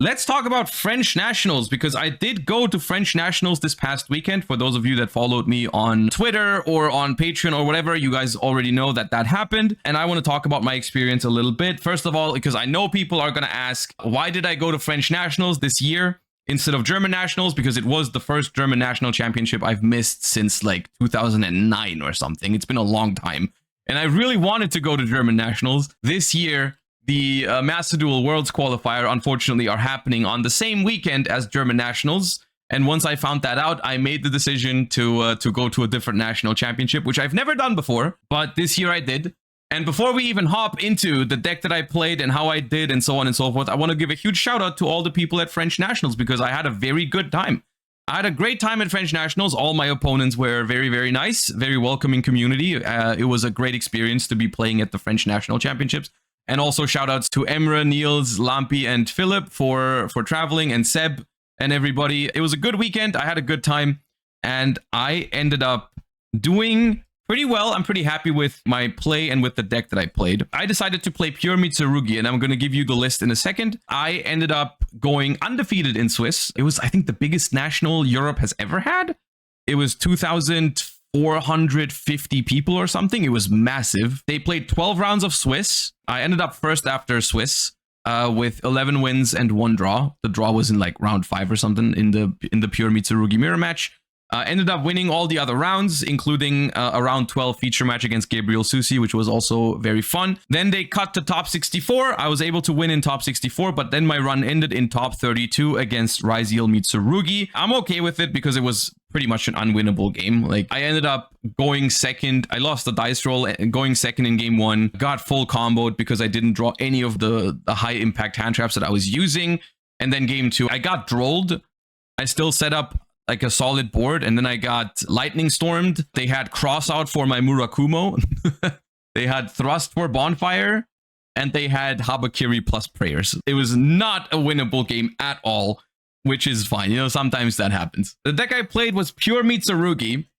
Let's talk about French Nationals, because I did go to French Nationals this past weekend. For those of you that followed me on Twitter or on Patreon or whatever, you guys already know that that happened. And I want to talk about my experience a little bit. First of all, because I know people are going to ask, why did I go to French Nationals this year instead of German Nationals? Because it was the first German National Championship I've missed since like 2009 or something. It's been a long time. And I really wanted to go to German Nationals this year. The Master Duel Worlds qualifier, unfortunately, are happening on the same weekend as German Nationals. And once I found that out, I made the decision to go to a different national championship, which I've never done before. But this year I did. And before we even hop into the deck that I played and how I did and so on and so forth, I want to give a huge shout out to all the people at French Nationals, because I had a very good time. I had a great time at French Nationals. All my opponents were very, very nice, very welcoming community. It was a great experience to be playing at the French National Championships. And also shout outs to Emre, Niels, Lampi, and Philip for traveling, and Seb and everybody. It was a good weekend. I had a good time, and I ended up doing pretty well. I'm pretty happy with my play and with the deck that I played. I decided to play pure Mitsurugi, and I'm going to give you the list in a second. I ended up going undefeated in Swiss. It was, I think, the biggest national Europe has ever had. It was 2,450 people or something. It was massive. They played 12 rounds of Swiss. I ended up first after Swiss with 11 wins and 1 draw. The draw was in like round 5 or something in the pure Mitsurugi mirror match. Ended up winning all the other rounds, including a round 12 feature match against Gabriel Susi, which was also very fun. Then they cut to top 64. I was able to win in top 64, but then my run ended in top 32 against Raisiel Mitsurugi. I'm okay with it because it was pretty much an unwinnable game. Like, I ended up going second. I lost the dice roll and going second in game 1. Got full comboed because I didn't draw any of the high impact hand traps that I was using. And then game 2, I got drolled. I still set up like a solid board, and then I got lightning stormed. They had cross out for my Murakumo. They had thrust for bonfire, and they had Habakiri plus prayers. It was not a winnable game at all, which is fine. You know, sometimes that happens. The deck I played was pure Mitsurugi.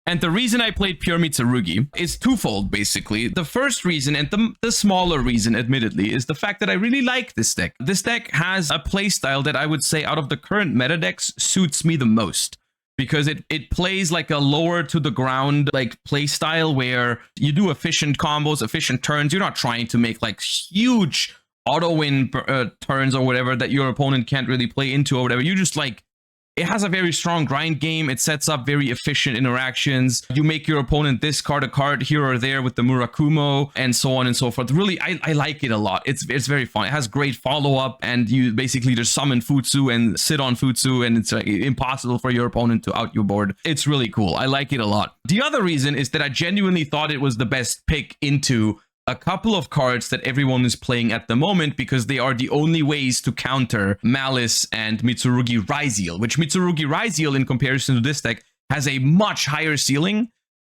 And the reason I played pure Mitsurugi is twofold, basically. The first reason, and the smaller reason, admittedly, is the fact that I really like this deck. This deck has a playstyle that I would say out of the current meta decks suits me the most, because it plays like a lower to the ground like playstyle where you do efficient combos, efficient turns. You're not trying to make like huge auto win turns or whatever that your opponent can't really play into or whatever. You just like, it has a very strong grind game. It sets up very efficient interactions. You make your opponent discard a card here or there with the Murakumo and so on and so forth. Really, I like it a lot. It's very fun. It has great follow-up, and you basically just summon Futsu and sit on Futsu, and it's impossible for your opponent to out your board. It's really cool. I like it a lot. The other reason is that I genuinely thought it was the best pick into a couple of cards that everyone is playing at the moment, because they are the only ways to counter Malice and Mitsurugi Raisiel, which Mitsurugi Raisiel, in comparison to this deck, has a much higher ceiling,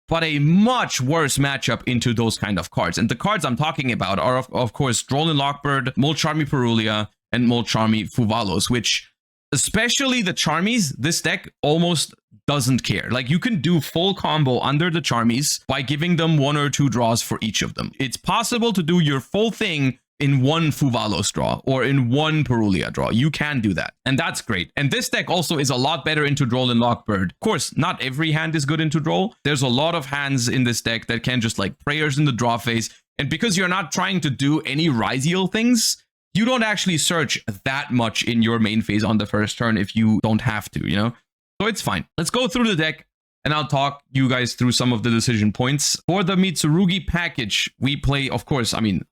but a much worse matchup into those kind of cards. And the cards I'm talking about are, of course, Drollin Lockbird, Molcharmi Perulia, and Molcharmi Fuvalos, which, especially the Charmies, this deck almost doesn't care. Like, you can do full combo under the Charmies by giving them 1 or 2 draws for each of them. It's possible to do your full thing in 1 Fuvalos draw or in 1 Perulia draw. You can do that, and that's great. And this deck also is a lot better into Droll and Lockbird. Of course, not every hand is good into Droll. There's a lot of hands in this deck that can just like prayers in the draw phase, and because you're not trying to do any Raisiel things, you don't actually search that much in your main phase on the first turn if you don't have to, you know? So it's fine. Let's go through the deck, and I'll talk you guys through some of the decision points. For the Mitsurugi package, we play, of course, I mean,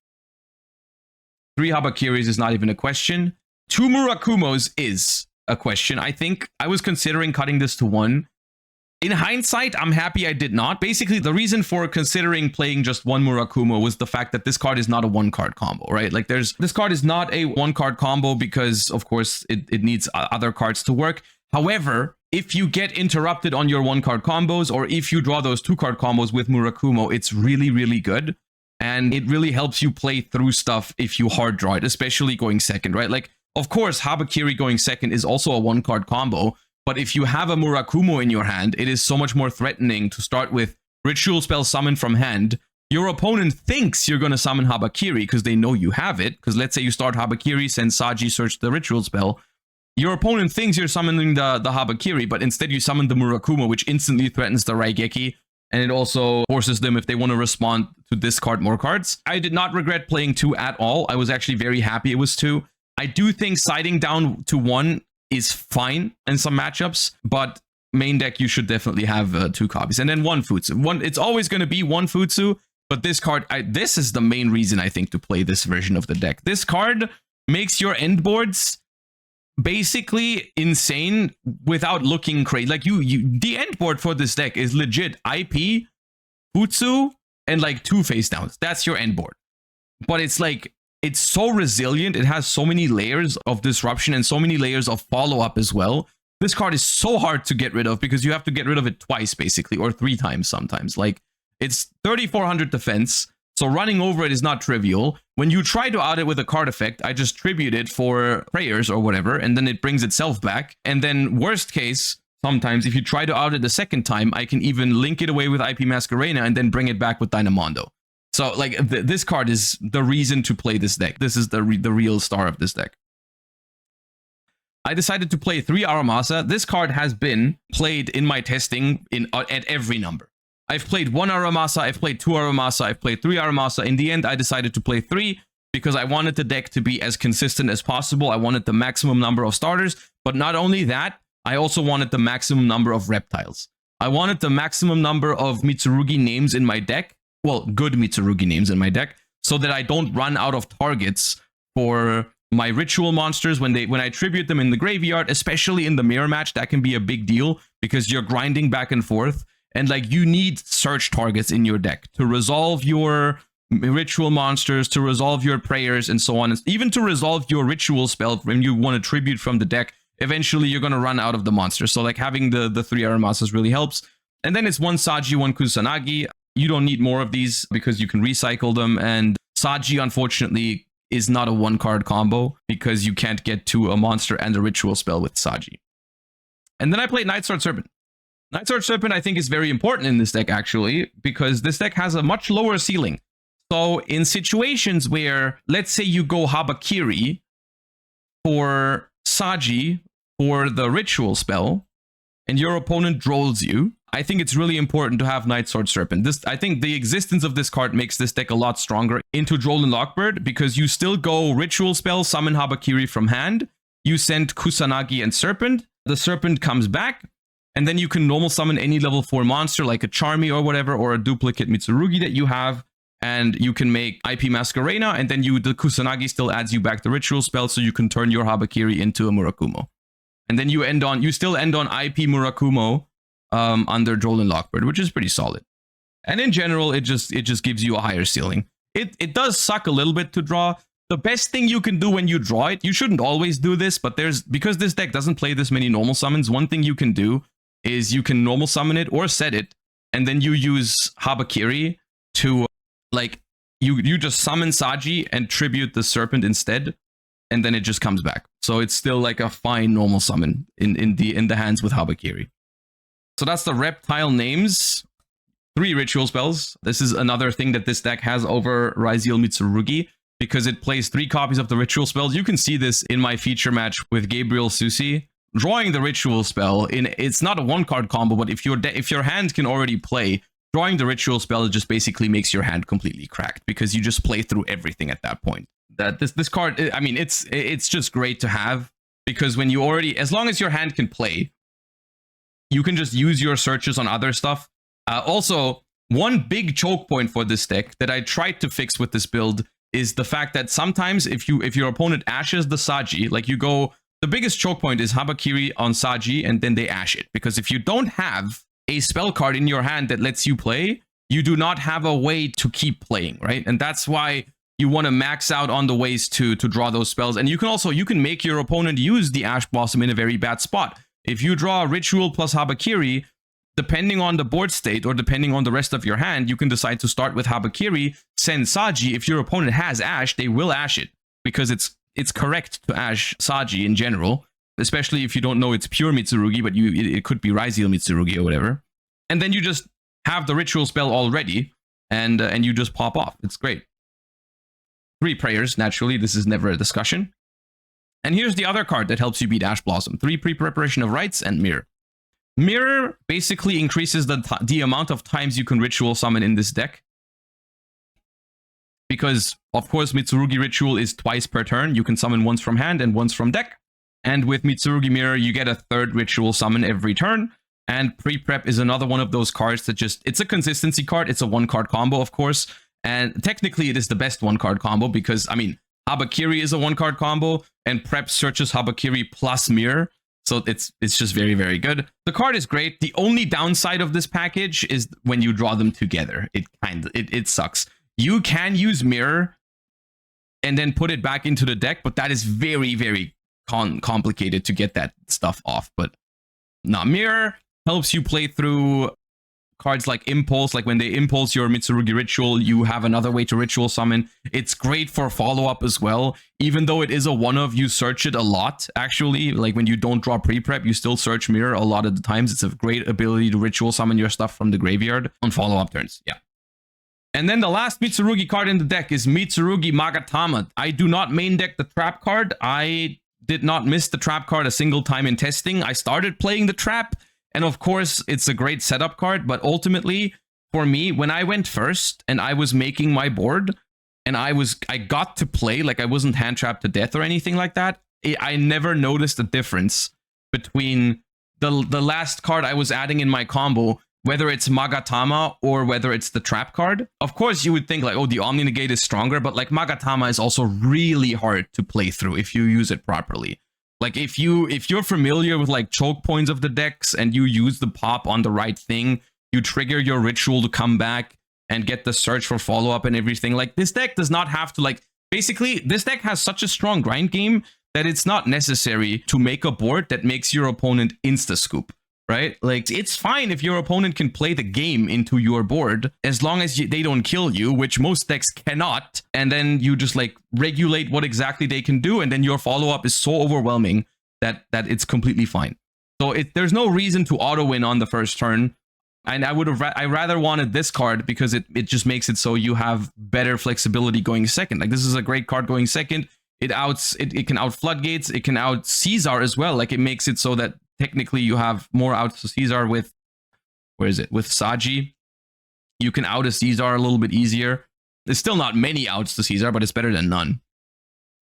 3 Habakiris is not even a question. 2 Murakumos is a question. I think I was considering cutting this to 1. In hindsight, I'm happy I did not. Basically, the reason for considering playing just 1 Murakumo was the fact that this card is not a 1-card combo, right? Like, this card is not a 1-card combo because, of course, it needs other cards to work. However, if you get interrupted on your 1-card combos, or if you draw those 2-card combos with Murakumo, it's really, really good. And it really helps you play through stuff if you hard draw it, especially going second, right? Like, of course, Habakiri going second is also a 1-card combo, but if you have a Murakumo in your hand, it is so much more threatening to start with Ritual Spell Summon from hand, Your opponent thinks you're going to summon Habakiri because they know you have it. Because let's say you start Habakiri, send Saji, search the ritual spell. Your opponent thinks you're summoning the Habakiri, but instead you summon the Murakumo, which instantly threatens the Raigeki. And it also forces them, if they want to respond, to discard more cards. I did not regret playing 2 at all. I was actually very happy it was 2. I do think siding down to 1 is fine in some matchups, but main deck, you should definitely have 2 copies. And then 1 Futsu. It's always going to be 1 Futsu, but this card, this is the main reason, I think, to play this version of the deck. This card makes your end boards basically insane without looking crazy. Like the end board for this deck is legit IP, Futsu, and like 2 face downs. That's your end board. But it's like, it's so resilient. It has so many layers of disruption and so many layers of follow-up as well. This card is so hard to get rid of because you have to get rid of it twice, basically, or 3 times sometimes. Like, it's 3,400 defense, so running over it is not trivial. When you try to out it with a card effect, I just tribute it for prayers or whatever, and then it brings itself back. And then worst case, sometimes if you try to out it the second time, I can even link it away with IP Masquerena and then bring it back with Dynamondo. So like this card is the reason to play this deck. This is the real star of this deck. I decided to play 3 Aramasa. This card has been played in my testing at every number. I've played 1 Aramasa, I've played 2 Aramasa, I've played 3 Aramasa. In the end, I decided to play 3 because I wanted the deck to be as consistent as possible. I wanted the maximum number of starters, but not only that, I also wanted the maximum number of reptiles. I wanted the maximum number of Mitsurugi names in my deck. Well, good Mitsurugi names in my deck, so that I don't run out of targets for my ritual monsters when I tribute them in the graveyard, especially in the mirror match. That can be a big deal because you're grinding back and forth. And like you need search targets in your deck to resolve your ritual monsters, to resolve your prayers, and so on. And even to resolve your ritual spell when you want to tribute from the deck. Eventually, you're going to run out of the monster. So like having the 3 Aramasas really helps. And then it's 1 Saji, 1 Kusanagi. You don't need more of these because you can recycle them. And Saji, unfortunately, is not a 1-card combo because you can't get to a monster and a ritual spell with Saji. And then I played Nightsword Serpent. Nightsword Serpent, I think, is very important in this deck, actually, because this deck has a much lower ceiling. So in situations where, let's say you go Habakiri for Saji for the ritual spell, and your opponent drolls you, I think it's really important to have Nightsword Serpent. I think the existence of this card makes this deck a lot stronger into Droll and Lockbird, because you still go ritual spell, summon Habakiri from hand, you send Kusanagi and Serpent, the Serpent comes back, and then you can normal summon any level 4 monster like a Charmy or whatever, or a duplicate Mitsurugi that you have, and you can make IP Masquerena, and then the Kusanagi still adds you back the ritual spell, so you can turn your Habakiri into a Murakumo. And then you still end on IP Murakumo under Droll and Lockbird, which is pretty solid. And in general, it just gives you a higher ceiling. It does suck a little bit to draw. The best thing you can do when you draw it, you shouldn't always do this, but because this deck doesn't play this many normal summons, one thing you can do is you can normal summon it or set it, and then you use Habakiri to, like, you just summon Saji and tribute the Serpent instead, and then it just comes back. So it's still like a fine normal summon in the hands with Habakiri. So that's the reptile names. 3 ritual spells. This is another thing that this deck has over Raziel Mitsurugi, because it plays 3 copies of the ritual spells. You can see this in my feature match with Gabriel Susi. Drawing the ritual spell, it's not a 1-card combo, but if your hand can already play, drawing the ritual spell just basically makes your hand completely cracked, because you just play through everything at that point. This card, I mean, it's just great to have, because when you as long as your hand can play, you can just use your searches on other stuff. Also, one big choke point for this deck that I tried to fix with this build is the fact that sometimes if your opponent ashes the Saji, like you go, the biggest choke point is Habakiri on Saji, and then they ash it. Because if you don't have a spell card in your hand that lets you play, you do not have a way to keep playing, right? And that's why you want to max out on the ways to draw those spells. And you can make your opponent use the Ash Blossom in a very bad spot. If you draw a Ritual plus Habakiri, depending on the board state or depending on the rest of your hand, you can decide to start with Habakiri, send Saji. If your opponent has Ash, they will Ash it, because it's correct to Ash Saji in general, especially if you don't know it's pure Mitsurugi, but it could be Raziel Mitsurugi or whatever. And then you just have the ritual spell already. and you just pop off. It's great. 3 prayers, naturally. This is never a discussion. And here's the other card that helps you beat Ash Blossom. 3 pre-preparation of rites and Mirror. Mirror basically increases the amount of times you can ritual summon in this deck. Because, of course, Mitsurugi Ritual is twice per turn. You can summon once from hand and once from deck. And with Mitsurugi Mirror, you get a 3rd ritual summon every turn. And pre-prep is another one of those cards that just... It's a consistency card. It's a 1-card combo, of course. And technically, it is the best 1-card combo because, I mean, Habakiri is a 1-card combo, and Prep searches Habakiri plus Mirror. So it's just very, very good. The card is great. The only downside of this package is when you draw them together. It sucks. You can use Mirror and then put it back into the deck, but that is very, very complicated to get that stuff off. But no, Mirror helps you play through cards like Impulse. Like when they impulse your Mitsurugi Ritual, you have another way to ritual summon. It's great for follow-up as well. Even though it is a one-of, you search it a lot, actually. Like when you don't draw pre-prep, you still search Mirror a lot of the times. It's a great ability to ritual summon your stuff from the graveyard on follow-up turns. Yeah. And then the last Mitsurugi card in the deck is Mitsurugi Magatama. I do not main deck the trap card. I did not miss the trap card a single time in testing. I started playing the trap. And of course, it's a great setup card, but ultimately, for me, when I went first and I was making my board, and I got to play, like I wasn't hand trapped to death or anything like that, I never noticed a difference between the last card I was adding in my combo, whether it's Magatama or whether it's the trap card. Of course, you would think like, oh, the Omni Negate is stronger, but like Magatama is also really hard to play through if you use it properly. Like if you're familiar with like choke points of the decks and you use the pop on the right thing, you trigger your ritual to come back and get the search for follow-up and everything. Like this deck does not have to like, basically this deck has such a strong grind game that it's not necessary to make a board that makes your opponent insta-scoop, right? Like it's fine if your opponent can play the game into your board as long as they don't kill you, which most decks cannot. And then you just like regulate what exactly they can do. And then your follow-up is so overwhelming that it's completely fine. So there's no reason to auto win on the first turn. And I rather wanted this card because it just makes it so you have better flexibility going second. Like this is a great card going second. It can out Floodgates. It can out Caesar as well. Like it makes it so that technically you have more outs to Caesar with, where is it? With Saji. You can out a Caesar a little bit easier. There's still not many outs to Caesar, but it's better than none.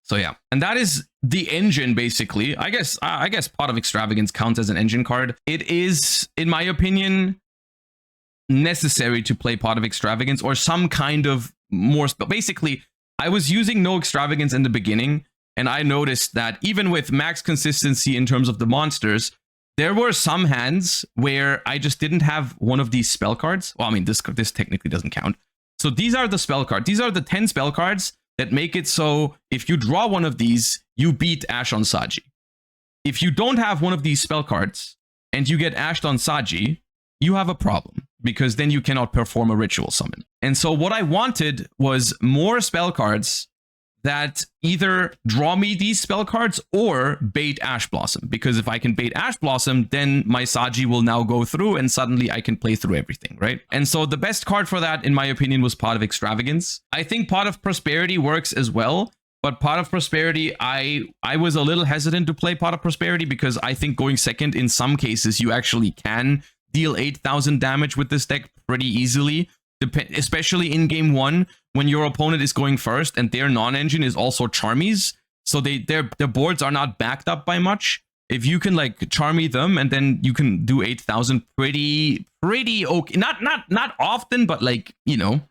So yeah, and that is the engine basically. I guess Pot of Extravagance counts as an engine card. It is, in my opinion, necessary to play Pot of Extravagance or some kind of more. Basically, I was using no Extravagance in the beginning, and I noticed that even with max consistency in terms of the monsters, there were some hands where I just didn't have one of these spell cards. Well, I mean, this technically doesn't count. So these are the spell cards. These are the 10 spell cards that make it so if you draw one of these, you beat Ash on Saji. If you don't have one of these spell cards and you get Ashed on Saji, you have a problem because then you cannot perform a ritual summon. And so what I wanted was more spell cards that either draw me these spell cards or bait Ash Blossom. Because if I can bait Ash Blossom, then my Saji will now go through and suddenly I can play through everything, right? And so the best card for that, in my opinion, was Pot of Extravagance. I think Pot of Prosperity works as well, but Pot of Prosperity, I was a little hesitant to play Pot of Prosperity because I think going second in some cases, you actually can deal 8,000 damage with this deck pretty easily. Especially in game one, when your opponent is going first and their non-engine is also Charmies, so their boards are not backed up by much. If you can like Charmy them and then you can do 8,000 pretty okay. Not often, but like, you know,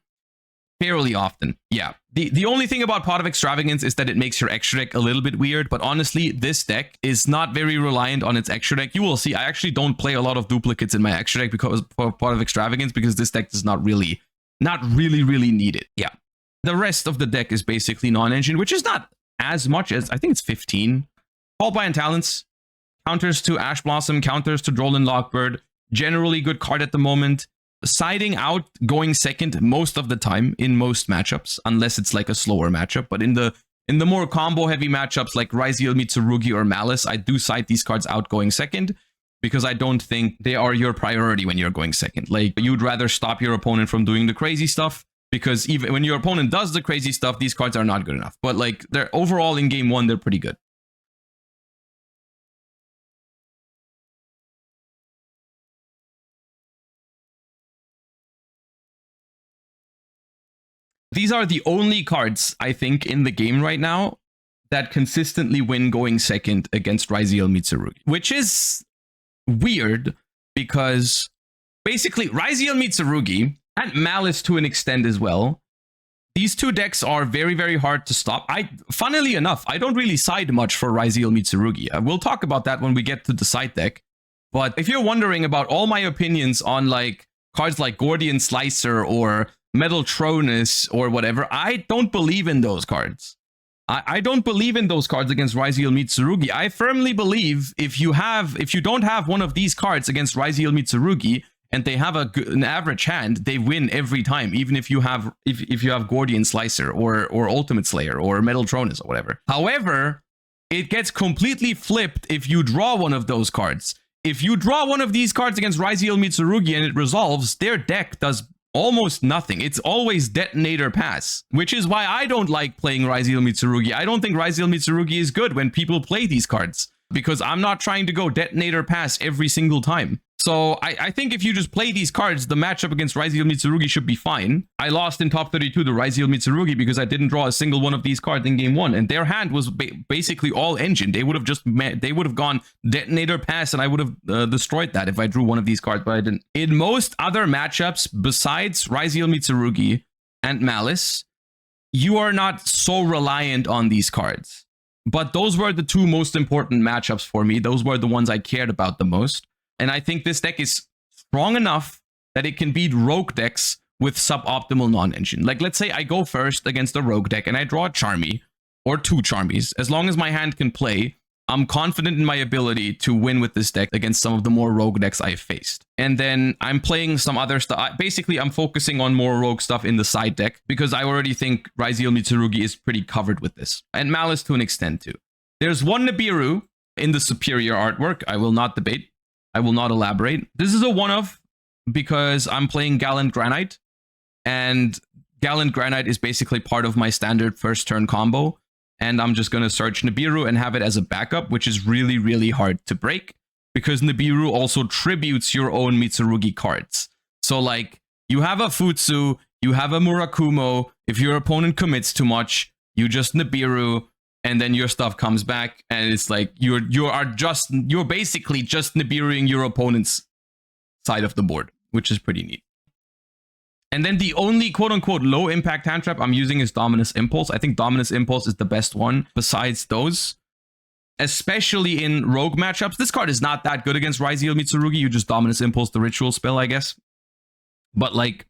fairly often. Yeah. The only thing about Pot of Extravagance is that it makes your extra deck a little bit weird, but honestly, this deck is not very reliant on its extra deck. You will see, I actually don't play a lot of duplicates in my extra deck because for Pot of Extravagance, because this deck does not really need it. Yeah. The rest of the deck is basically non-engine, which is not as much as, I think it's 15. Call by and Talents, counters to Ash Blossom, counters to Droll and Lockbird, generally good card at the moment. Siding out going second most of the time in most matchups, unless it's like a slower matchup. But in the more combo heavy matchups like Raziel, Mitsurugi, or Malice, I do side these cards out going second. because I don't think they are your priority when you're going second. Like, you'd rather stop your opponent from doing the crazy stuff, because even when your opponent does the crazy stuff, these cards are not good enough. But like, they're overall in game one, they're pretty good. These are the only cards, I think, in the game right now that consistently win going second against Raziel Mitsurugi, which is weird because basically Raziel Mitsurugi and Malice to an extent as well, these two decks are very, very hard to stop. Funnily enough, I don't really side much for Raziel Mitsurugi. We'll talk about that when we get to the side deck. But if you're wondering about all my opinions on like cards like Gordian Slicer or Metal Tronus or whatever, I don't believe in those cards. I don't believe in those cards against Raziel Mitsurugi. I firmly believe if you don't have one of these cards against Raziel Mitsurugi and they have an average hand, they win every time, even if you have Gordian Slicer or Ultimate Slayer or Metal Tronus or whatever. However, it gets completely flipped if you draw one of those cards. If you draw one of these cards against Raziel Mitsurugi and it resolves, their deck does almost nothing. It's always Detonator Pass, which is why I don't like playing Raziel Mitsurugi. I don't think Raziel Mitsurugi is good when people play these cards, because I'm not trying to go Detonator Pass every single time. So I think if you just play these cards, the matchup against Raziel Mitsurugi should be fine. I lost in top 32 to Raziel Mitsurugi because I didn't draw a single one of these cards in game one, and their hand was basically all engine. They would have gone Detonator Pass, and I would have destroyed that if I drew one of these cards, but I didn't. In most other matchups besides Raziel Mitsurugi and Malice, you are not so reliant on these cards. But those were the two most important matchups for me. Those were the ones I cared about the most. And I think this deck is strong enough that it can beat rogue decks with suboptimal non-engine. Like, let's say I go first against a rogue deck and I draw a Charmy or two Charmies. As long as my hand can play, I'm confident in my ability to win with this deck against some of the more rogue decks I've faced. And then I'm playing some other stuff. Basically, I'm focusing on more rogue stuff in the side deck because I already think Raziel Mitsurugi is pretty covered with this. And Malice to an extent too. There's one Nibiru in the superior artwork. I will not debate. I will not elaborate. This is a one-of because I'm playing Gallant Granite, and Gallant Granite is basically part of my standard first turn combo, and I'm just going to search Nibiru and have it as a backup, which is really, really hard to break because Nibiru also tributes your own Mitsurugi cards. So like, you have a Futsu, you have a Murakumo. If your opponent commits too much, you just Nibiru, and then your stuff comes back, and it's like you're basically just Nibiruing your opponent's side of the board, which is pretty neat. And then the only quote-unquote low-impact hand trap I'm using is Dominus Impulse. I think Dominus Impulse is the best one besides those, especially in rogue matchups. This card is not that good against Raziel Mitsurugi. You just Dominus Impulse the ritual spell, I guess. But like,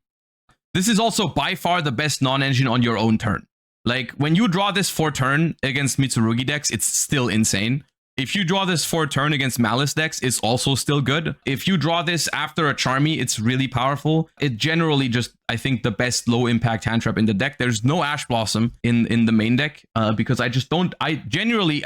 this is also by far the best non-engine on your own turn. Like, when you draw this for turn against Mitsurugi decks, it's still insane. If you draw this for turn against Malice decks, it's also still good. If you draw this after a Charmy, it's really powerful. It generally just, I think, the best low impact hand trap in the deck. There's no Ash Blossom in the main deck because I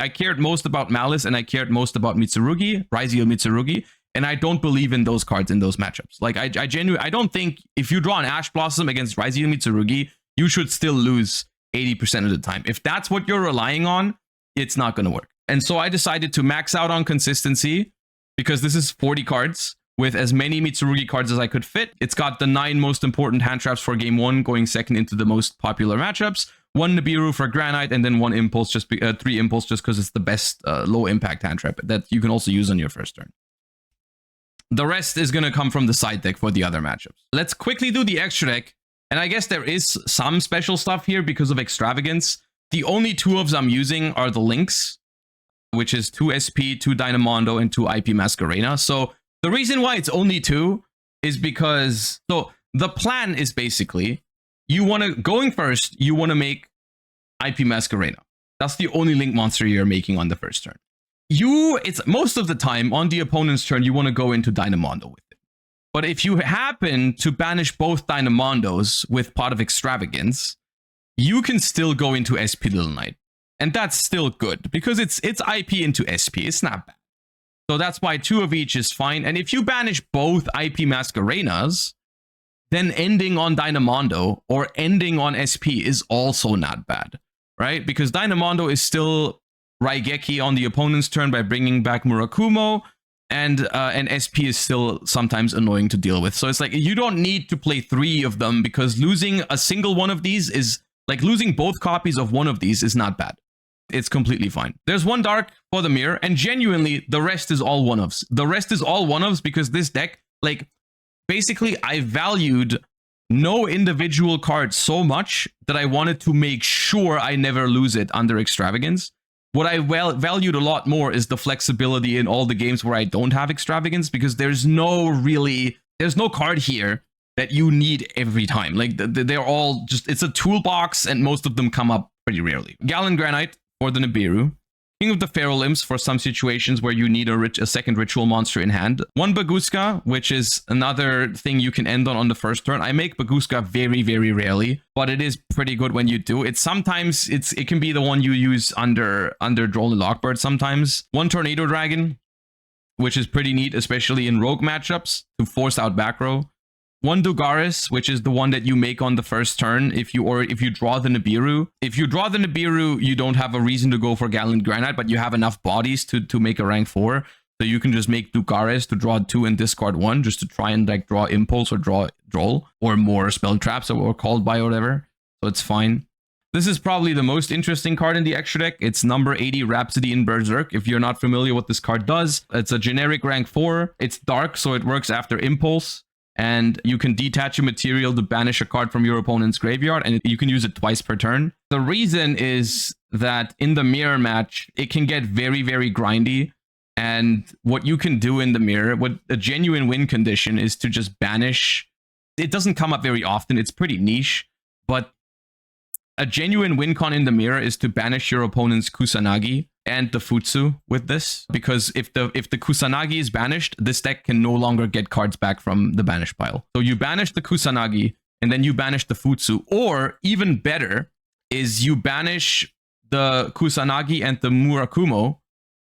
cared most about Malice and I cared most about Mitsurugi, Raziel Mitsurugi, and I don't believe in those cards in those matchups. Like, I don't think if you draw an Ash Blossom against Raziel Mitsurugi, you should still lose 80% of the time. If that's what you're relying on, it's not going to work. And so I decided to max out on consistency because this is 40 cards with as many Mitsurugi cards as I could fit. It's got the 9 most important hand traps for game 1 going second into the most popular matchups. 1 Nibiru for Granite, and then 1 Impulse, 3 Impulse just because it's the best low impact hand trap that you can also use on your first turn. The rest is going to come from the side deck for the other matchups. Let's quickly do the extra deck. And I guess there is some special stuff here because of extravagance. The only 2-ofs I'm using are the links, which is 2 SP, 2 Dynamondo, and 2 IP Masquerena. So the reason why it's only 2 is because, so the plan is basically, going first, you want to make IP Masquerena. That's the only link monster you're making on the first turn. It's most of the time on the opponent's turn, you want to go into Dynamondo with it. But if you happen to banish both Dynamondos with Pot of Extravagance, you can still go into SP Little Knight. And that's still good because it's IP into SP. It's not bad. So that's why 2 of each is fine. And if you banish both IP Mascarenas, then ending on Dynamondo or ending on SP is also not bad, right? Because Dynamondo is still Raigeki on the opponent's turn by bringing back Murakumo, and SP is still sometimes annoying to deal with. So it's like, you don't need to play 3 of them, because losing a single one of these is like losing both copies of one of these is not bad. It's completely fine. There's 1 dark for the mirror, and genuinely, the rest is all 1-ofs. The rest is all 1-ofs because this deck, like, basically, I valued no individual card so much that I wanted to make sure I never lose it under Extravagance. What I valued a lot more is the flexibility in all the games where I don't have Extravagance, because there's no card here that you need every time. Like, they're all just, it's a toolbox, and most of them come up pretty rarely. Gallon Granite for the Nibiru. King of the Feral Imps for some situations where you need a second ritual monster in hand. 1 Baguska, which is another thing you can end on the first turn. I make Baguska very, very rarely, but it is pretty good when you do. Sometimes it can be the one you use under Droll and Lockbird sometimes. 1 Tornado Dragon, which is pretty neat, especially in rogue matchups to force out back row. 1 Dugaris, which is the one that you make on the first turn if you draw the Nibiru. If you draw the Nibiru, you don't have a reason to go for Gallant Granite, but you have enough bodies to make a rank 4. So you can just make Dugaris to draw 2 and discard 1, just to try and like draw Impulse or draw Droll, or more spell traps or called by or whatever. So it's fine. This is probably the most interesting card in the extra deck. It's number 80, Rhapsody in Berserk. If you're not familiar what this card does, it's a generic rank 4. It's dark, so it works after Impulse. And you can detach a material to banish a card from your opponent's graveyard, and you can use it twice per turn. The reason is that in the mirror match, it can get very, very grindy. And what you can do in the mirror, what a genuine win condition is to just banish. It doesn't come up very often. It's pretty niche, but a genuine win con in the mirror is to banish your opponent's Kusanagi and the Futsu with this, because if the Kusanagi is banished, this deck can no longer get cards back from the banish pile. So you banish the Kusanagi, and then you banish the Futsu, or even better is you banish the Kusanagi and the Murakumo,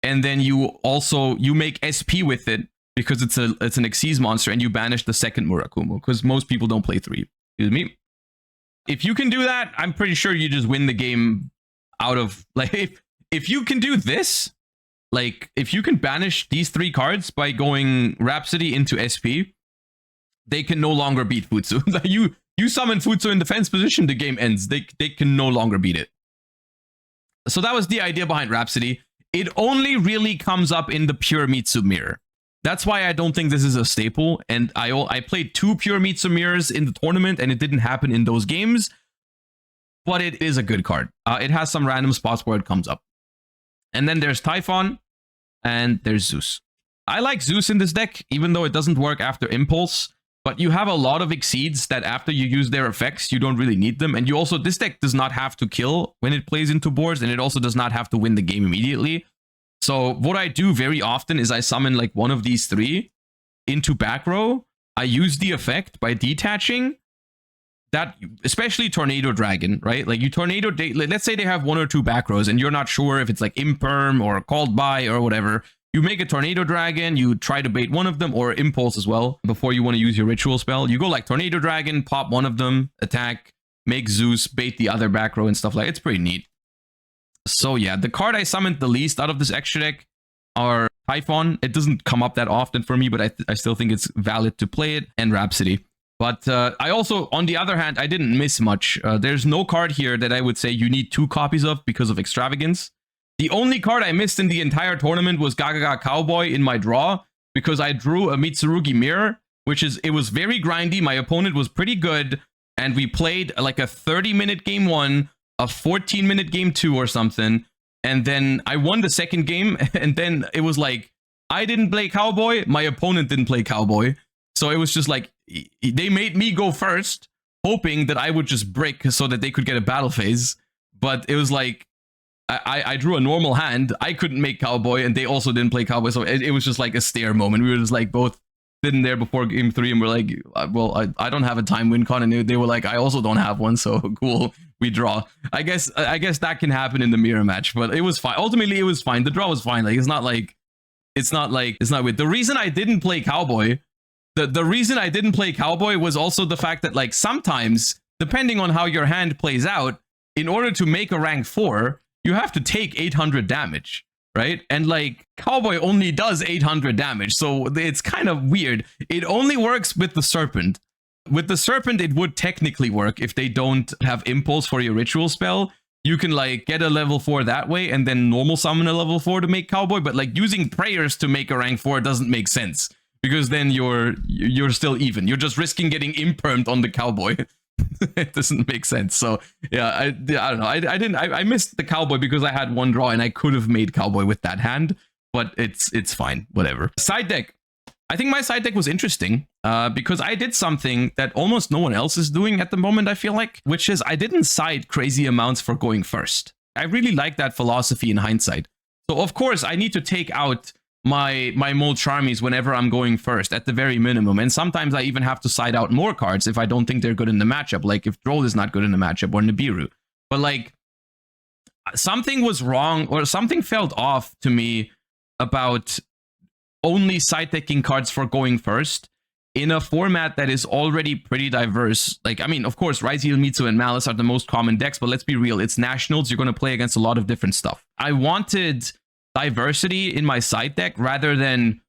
and then you make SP with it, because it's an Xyz monster, and you banish the second Murakumo, because most people don't play 3. Excuse me. If you can do that, I'm pretty sure you just win the game out of, like, if you can do this, like, if you can banish these 3 cards by going Rhapsody into SP, they can no longer beat Futsu. you summon Futsu in defense position, the game ends. They can no longer beat it. So that was the idea behind Rhapsody. It only really comes up in the pure Mitsu mirror. That's why I don't think this is a staple. And I played 2 pure Mitsu mirrors in the tournament, and it didn't happen in those games. But it is a good card. It has some random spots where it comes up. And then there's Typhon, and there's Zeus. I like Zeus in this deck, even though it doesn't work after Impulse. But you have a lot of Exceeds that after you use their effects, you don't really need them. And you also, this deck does not have to kill when it plays into boards, and it also does not have to win the game immediately. So what I do very often is I summon like one of these 3 into back row. I use the effect by detaching that, especially Tornado Dragon, right? Like you tornado, let's say they have 1 or 2 back rows and you're not sure if it's like Imperm or called by or whatever. You make a Tornado Dragon, you try to bait one of them, or Impulse as well before you want to use your ritual spell. You go like Tornado Dragon, pop one of them, attack, make Zeus, bait the other back row and stuff like that. It's pretty neat. So yeah, the card I summoned the least out of this extra deck are Typhon. It doesn't come up that often for me, but I still think it's valid to play it, and Rhapsody. But I also, on the other hand, I didn't miss much. There's no card here that I would say you need 2 copies of because of Extravagance. The only card I missed in the entire tournament was Gagaga Cowboy in my draw, because I drew a Mitsurugi Mirror, it was very grindy. My opponent was pretty good, and we played like a 30-minute game 1, a 14-minute game 2 or something, and then I won the second game, and then it was like, I didn't play Cowboy, my opponent didn't play Cowboy, so it was just like, they made me go first, hoping that I would just brick so that they could get a battle phase, but it was like, I drew a normal hand, I couldn't make Cowboy, and they also didn't play Cowboy, so it was just like a stare moment. We were just like both sitting there before game 3, and we're like, well, I don't have a time win con, and they were like, I also don't have one, so cool, we draw. I guess that can happen in the mirror match, but it was fine. Ultimately, it was fine. The draw was fine. Like, it's not like It's not weird. The reason I didn't play Cowboy, the reason I didn't play Cowboy was also the fact that like sometimes, depending on how your hand plays out, in order to make a rank 4, you have to take 800 damage, right? And like Cowboy only does 800 damage, so it's kind of weird. It only works with the Serpent. With the Serpent, it would technically work if they don't have Impulse for your ritual spell. You can like get a level 4 that way and then normal summon a level 4 to make Cowboy, but like using prayers to make a rank 4 doesn't make sense because then you're still even. You're just risking getting impermed on the Cowboy. It doesn't make sense. So yeah, I don't know. I missed the Cowboy because I had one draw and I could have made Cowboy with that hand, but it's fine. Whatever. Side deck. I think my side deck was interesting because I did something that almost no one else is doing at the moment, I feel like, which is I didn't side crazy amounts for going first. I really like that philosophy in hindsight. So of course, I need to take out my Molcharmies whenever I'm going first at the very minimum. And sometimes I even have to side out more cards if I don't think they're good in the matchup, like if Droll is not good in the matchup or Nibiru. But like something was wrong or something felt off to me about only side decking cards for going first in a format that is already pretty diverse. Like, I mean, of course, Raziel, Mitsu, and Malice are the most common decks, but let's be real. It's Nationals. You're going to play against a lot of different stuff. I wanted diversity in my side deck rather than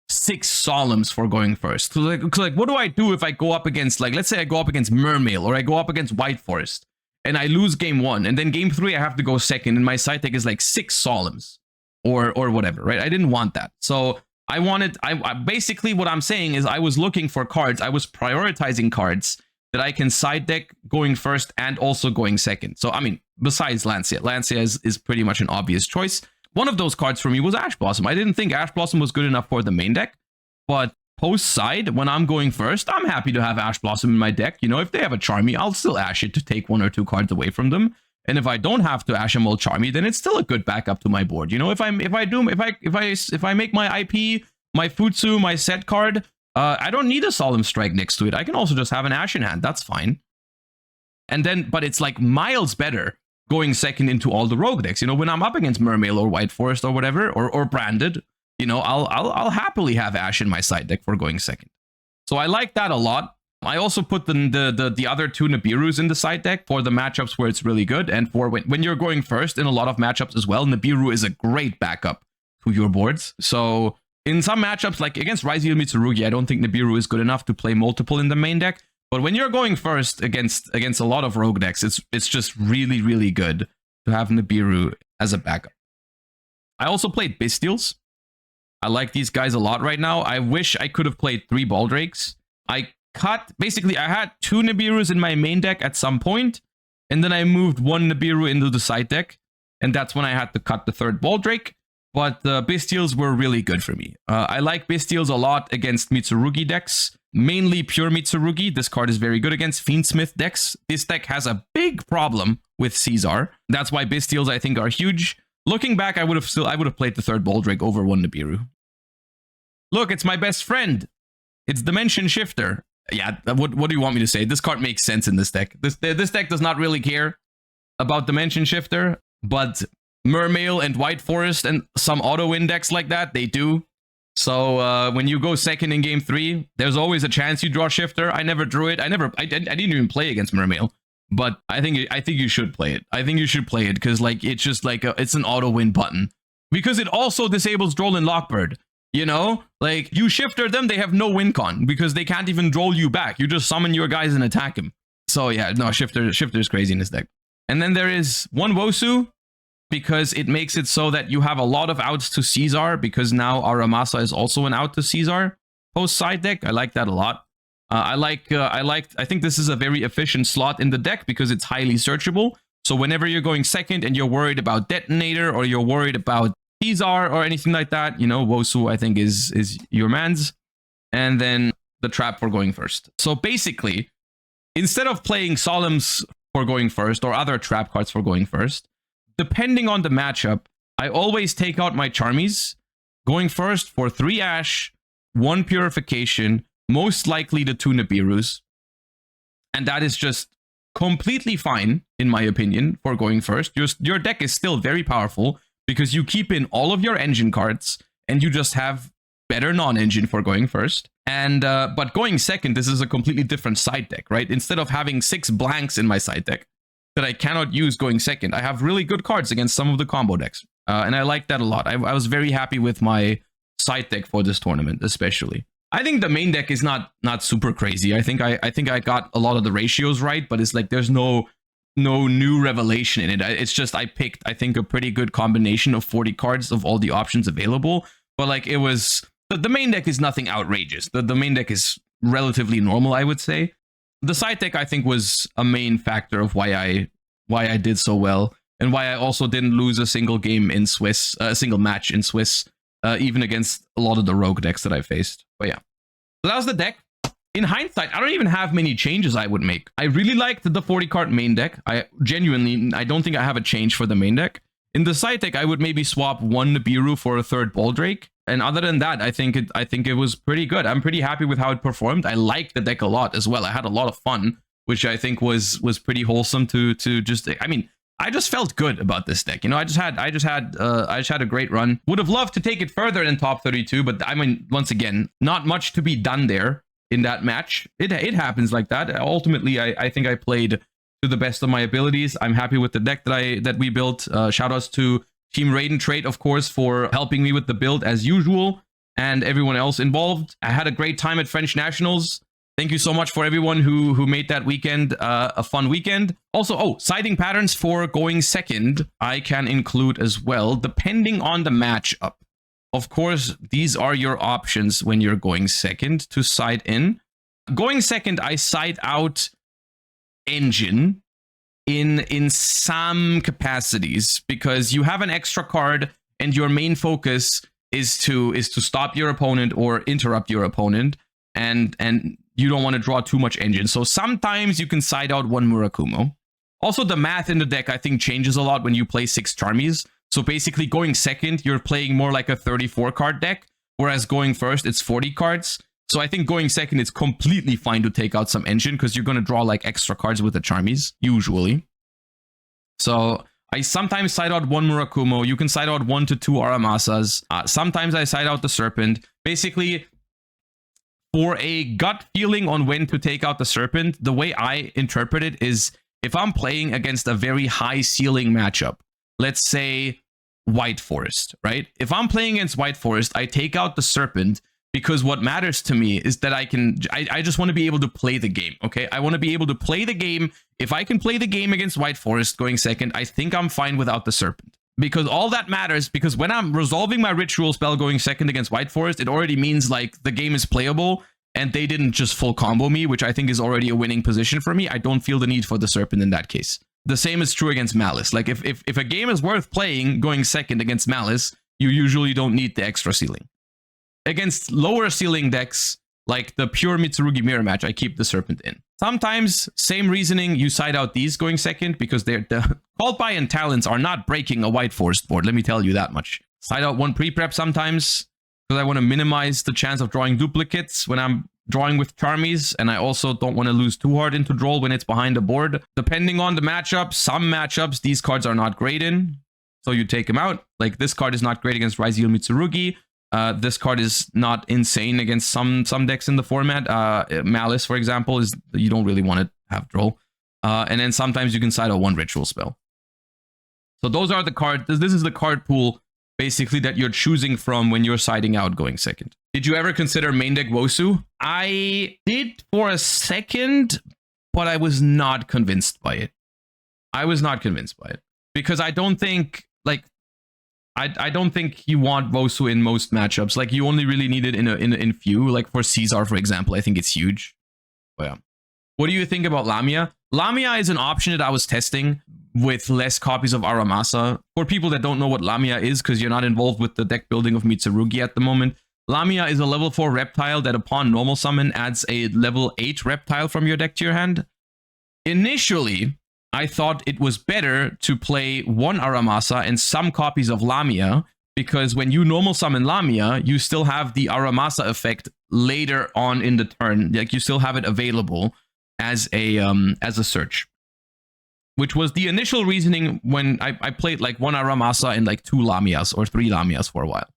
6 Solemns for going first. So like, what do I do if I go up against, like, let's say I go up against Mermail or I go up against White Forest and I lose game 1 and then game 3 I have to go second and my side deck is like 6 Solemns or whatever, right? I didn't want that. So I basically what I'm saying is I was looking for cards. I was prioritizing cards that I can side deck going first and also going second. So, I mean, besides Lancia. Lancia is pretty much an obvious choice. One of those cards for me was Ash Blossom. I didn't think Ash Blossom was good enough for the main deck, but post side, when I'm going first, I'm happy to have Ash Blossom in my deck. You know, if they have a Charmy, I'll still Ash it to take 1 or 2 cards away from them. And if I don't have to Ash a Molcharmy, then it's still a good backup to my board. You know, if I make my IP, my Futsu, my set card, I don't need a Solemn Strike next to it. I can also just have an Ash in hand. That's fine. And then, but it's like miles better going second into all the rogue decks. You know, when I'm up against Mermail or White Forest or whatever, or Branded, you know, I'll happily have Ash in my side deck for going second. So I like that a lot. I also put the other 2 Nibirus in the side deck for the matchups where it's really good, and for when you're going first in a lot of matchups as well. Nibiru is a great backup to your boards. So in some matchups, like against Raziel Mitsurugi, I don't think Nibiru is good enough to play multiple in the main deck. But when you're going first against a lot of rogue decks, it's just really, really good to have Nibiru as a backup. I also played Bestials. I like these guys a lot right now. I wish I could have played 3 Baldrakes. Basically, I had 2 Nibirus in my main deck at some point, and then I moved 1 Nibiru into the side deck, and that's when I had to cut the 3rd Baldrake, but the Bestials were really good for me. I like Bestials a lot against Mitsurugi decks, mainly pure Mitsurugi. This card is very good against Fiendsmith decks. This deck has a big problem with Caesar. That's why Bestials, I think, are huge. Looking back, I would have played the 3rd Baldrake over 1 Nibiru. Look, it's my best friend. It's Dimension Shifter. Yeah, what do you want me to say? This card makes sense in this deck. This deck does not really care about Dimension Shifter, but Mermail and White Forest and some auto index like that, they do. So when you go second in game 3, there's always a chance you draw Shifter. I never drew it. I didn't even play against Mermail, but I think you should play it. I think you should play it because like it's just like it's an auto win button because it also disables Droll and Lockbird. You know, like you Shifter them, they have no win con because they can't even Droll you back. You just summon your guys and attack him. So yeah, no, Shifter is crazy in this deck. And then there is 1 Wosu because it makes it so that you have a lot of outs to Caesar because now Aramasa is also an out to Caesar post side deck. I like that a lot. I think this is a very efficient slot in the deck because it's highly searchable. So whenever you're going second and you're worried about Detonator or you're worried about Caesar or anything like that, you know, Wosu I think is your man's. And then the trap for going first. So basically, instead of playing Solemns for going first or other trap cards for going first, depending on the matchup, I always take out my Charmies, going first for 3 Ash, 1 Purification, most likely the 2 Nibirus. And that is just completely fine, in my opinion, for going first. Your deck is still very powerful because you keep in all of your engine cards and you just have better non-engine for going first. And but going second, this is a completely different side deck, right? Instead of having 6 blanks in my side deck that I cannot use going second, I have really good cards against some of the combo decks. And I like that a lot. I was very happy with my side deck for this tournament, especially. I think the main deck is not super crazy. I think I got a lot of the ratios right, but it's like there's no new revelation in it. It's just I picked, I think, a pretty good combination of 40 cards of all the options available. But like it was, the main deck is nothing outrageous. The main deck is relatively normal, I would say. The side deck, I think, was a main factor of why I did so well, and why I also didn't lose a single game in Swiss, a single match in Swiss, even against a lot of the rogue decks that I faced. But yeah, so that was the deck. In hindsight, I don't even have many changes I would make. I really liked the 40 card main deck. I don't think I have a change for the main deck. In the side deck, I would maybe swap 1 Nibiru for a 3rd Baldrake. And other than that, I think it was pretty good. I'm pretty happy with how it performed. I liked the deck a lot as well. I had a lot of fun, which I think was pretty wholesome to just, I mean, I just felt good about this deck. You know, I just had a great run. Would have loved to take it further than top 32, but I mean, once again, not much to be done there in that match. It happens like that. Ultimately, I think I played to the best of my abilities. I'm happy with the deck that we built. Shout outs to Team Raiden Trade, of course, for helping me with the build as usual, and everyone else involved. I had a great time at French Nationals. Thank you so much for everyone who made that weekend a fun weekend. Also, siding patterns for going second, I can include as well, depending on the matchup. Of course, these are your options when you're going second to side in. Going second, I side out engine in some capacities, because you have an extra card and your main focus is to stop your opponent or interrupt your opponent, and you don't want to draw too much engine. So sometimes you can side out 1 Murakumo. Also, the math in the deck, I think, changes a lot when you play 6 Charmies. So basically, going second, you're playing more like a 34 card deck, whereas going first, it's 40 cards. So I think going second, it's completely fine to take out some engine, because you're going to draw like extra cards with the Charmies, usually. So I sometimes side out 1 Murakumo. You can side out 1 to 2 Aramasas. Sometimes I side out the Serpent. Basically, for a gut feeling on when to take out the Serpent, the way I interpret it is, if I'm playing against a very high ceiling matchup, let's say White Forest, right? If I'm playing against White Forest, I take out the Serpent, because what matters to me is that I just want to be able to play the game, okay? I want to be able to play the game. If I can play the game against White Forest going second, I think I'm fine without the Serpent. Because all that matters, because when I'm resolving my ritual spell going second against White Forest, it already means like the game is playable and they didn't just full combo me, which I think is already a winning position for me. I don't feel the need for the Serpent in that case. The same is true against Malice. Like if a game is worth playing going second against Malice, you usually don't need the extra ceiling. Against lower ceiling decks, like the pure Mitsurugi mirror match, I keep the Serpent in. Sometimes, same reasoning, you side out these going second, because the Called By and Talents are not breaking a White Forest board, let me tell you that much. Side out 1 pre-prep sometimes, because I want to minimize the chance of drawing duplicates when I'm drawing with Charmies, and I also don't want to lose too hard into draw when it's behind the board. Depending on the matchup, some matchups, these cards are not great in, so you take them out. Like this card is not great against Raziel Mitsurugi. This card is not insane against some decks in the format. Malice, for example, is you don't really want to have draw. And then sometimes you can side out 1 ritual spell. So those are the cards. This is the card pool, basically, that you're choosing from when you're siding out going second. Did you ever consider main deck Wosu? I did for a second, but I was not convinced by it. Because I don't think, like, I don't think you want Wosu in most matchups. Like, you only really need it in few. Like for Caesar, for example, I think it's huge. But yeah. What do you think about Lamia? Lamia is an option that I was testing with less copies of Aramasa. For people that don't know what Lamia is, because you're not involved with the deck building of Mitsurugi at the moment, Lamia is a level 4 reptile that upon normal summon adds a level 8 reptile from your deck to your hand. Initially, I thought it was better to play 1 Aramasa and some copies of Lamia, because when you normal summon Lamia, you still have the Aramasa effect later on in the turn. Like, you still have it available as a search. Which was the initial reasoning when I played like 1 Aramasa and like 2 Lamias or 3 Lamias for a while.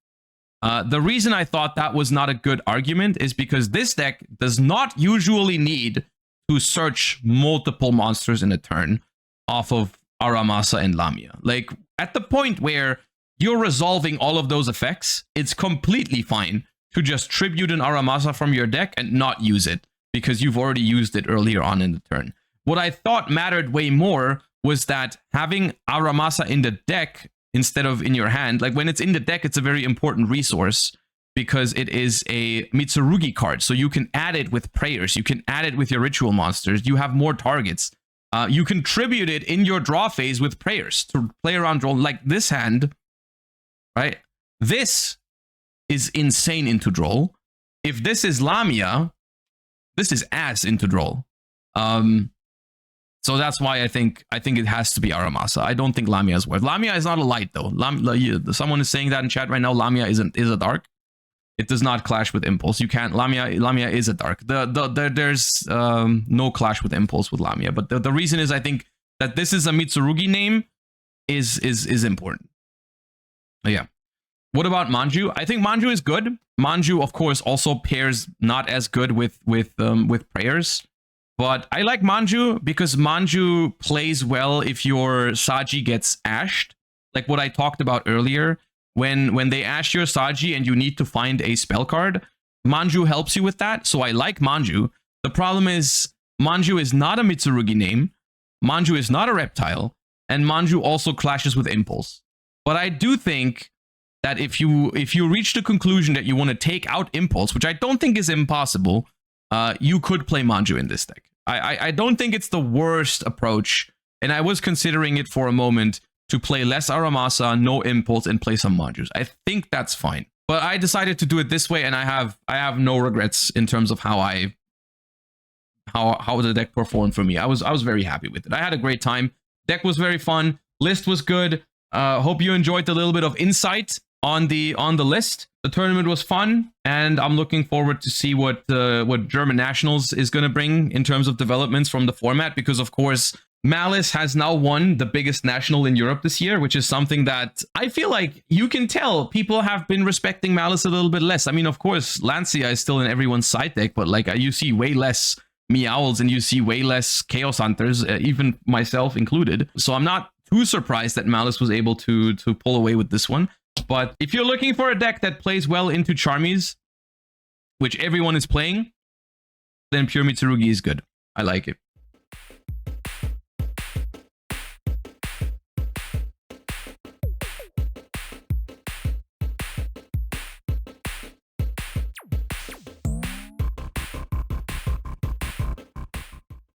The reason I thought that was not a good argument is because this deck does not usually need to search multiple monsters in a turn off of Aramasa and Lamia. Like, at the point where you're resolving all of those effects, it's completely fine to just tribute an Aramasa from your deck and not use it, because you've already used it earlier on in the turn. What I thought mattered way more was that having Aramasa in the deck instead of in your hand, like when it's in the deck, it's a very important resource because it is a Mitsurugi card. So you can add it with prayers. You can add it with your ritual monsters. You have more targets. You can tribute it in your draw phase with prayers to play around draw. Like this hand, right? This is insane into draw. If this is Lamia, this is ass into draw. So that's why I think it has to be Aramasa. I don't think Lamia is worth. Lamia is not a light though. Someone is saying that in chat right now. Lamia is a dark. It does not clash with Impulse. You can't. Lamia is a dark. There's no clash with Impulse with Lamia. But the reason is I think that this is a Mitsurugi name is important. But yeah. What about Manju? I think Manju is good. Manju, of course, also pairs not as good with prayers. But I like Manju because Manju plays well if your Saji gets ashed. Like what I talked about earlier. When they ash your Saji and you need to find a spell card, Manju helps you with that. So I like Manju. The problem is Manju is not a Mitsurugi name. Manju is not a reptile. And Manju also clashes with Impulse. But I do think that if you reach the conclusion that you want to take out Impulse, which I don't think is impossible, you could play Manju in this deck. I don't think it's the worst approach, and I was considering it for a moment to play less Aramasa, no Impulse, and play some Manjus. I think that's fine. But I decided to do it this way, and I have no regrets in terms of how the deck performed for me. I was very happy with it. I had a great time. Deck was very fun. List was good. Hope you enjoyed the little bit of insight on the list. The tournament was fun, and I'm looking forward to see what German Nationals is going to bring in terms of developments from the format, because of course Malice has now won the biggest national in Europe this year, which is something that I feel like you can tell people have been respecting Malice a little bit less. I mean, of course, Lancia is still in everyone's side deck, but like you see way less Meowls and you see way less Chaos Hunters, even myself included. So I'm not too surprised that Malice was able to pull away with this one. But if you're looking for a deck that plays well into Charmies, which everyone is playing, then Pure Mitsurugi is good. I like it.